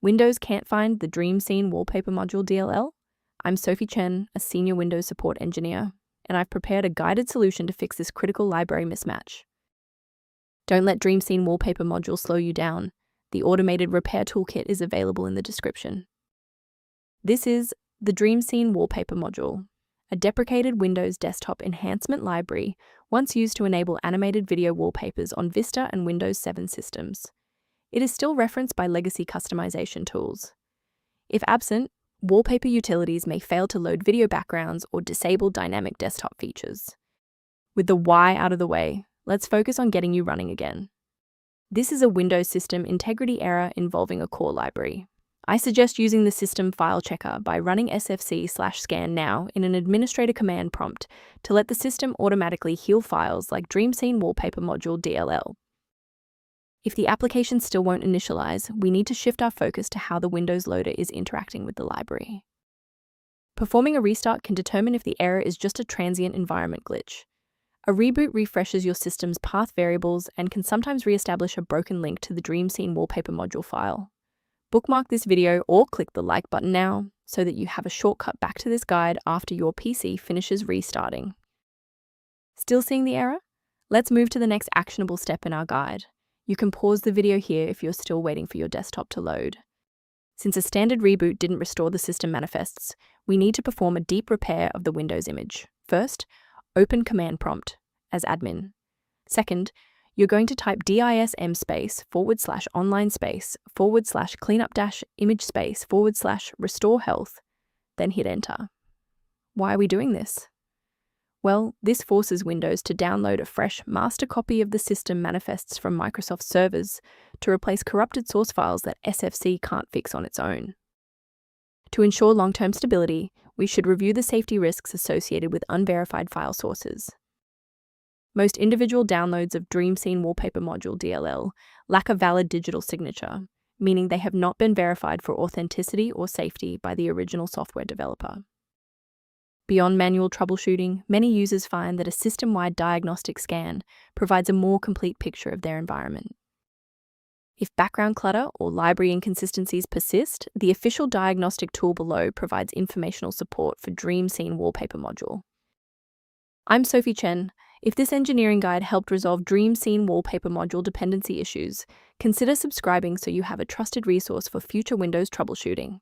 Windows can't find the DreamScene Wallpaper Module DLL? I'm Sophie Chen, a senior Windows support engineer, and I've prepared a guided solution to fix this critical library mismatch. Don't let DreamScene Wallpaper Module slow you down. The automated repair toolkit is available in the description. This is the DreamScene Wallpaper Module, a deprecated Windows desktop enhancement library once used to enable animated video wallpapers on Vista and Windows 7 systems. It is still referenced by legacy customization tools. If absent, wallpaper utilities may fail to load video backgrounds or disable dynamic desktop features. With the why out of the way, let's focus on getting you running again. This is a Windows system integrity error involving a core library. I suggest using the system file checker by running sfc/scan now in an administrator command prompt to let the system automatically heal files like DreamScene Wallpaper Module DLL. If the application still won't initialize, we need to shift our focus to how the Windows loader is interacting with the library. Performing a restart can determine if the error is just a transient environment glitch. A reboot refreshes your system's path variables and can sometimes re-establish a broken link to the DreamScene Wallpaper Module file. Bookmark this video or click the like button now so that you have a shortcut back to this guide after your PC finishes restarting. Still seeing the error? Let's move to the next actionable step in our guide. You can pause the video here if you're still waiting for your desktop to load. Since a standard reboot didn't restore the system manifests, we need to perform a deep repair of the Windows image. First, open command prompt as admin. Second, you're going to type dism/online//cleanup-image//restore health, then hit enter. Why are we doing this? Well, this forces Windows to download a fresh master copy of the system manifests from Microsoft servers to replace corrupted source files that SFC can't fix on its own. To ensure long-term stability, we should review the safety risks associated with unverified file sources. Most individual downloads of DreamScene Wallpaper Module DLL lack a valid digital signature, meaning they have not been verified for authenticity or safety by the original software developer. Beyond manual troubleshooting, many users find that a system-wide diagnostic scan provides a more complete picture of their environment. If background clutter or library inconsistencies persist, the official diagnostic tool below provides informational support for DreamScene Wallpaper Module. I'm Sophie Chen. If this engineering guide helped resolve DreamScene Wallpaper Module dependency issues, consider subscribing so you have a trusted resource for future Windows troubleshooting.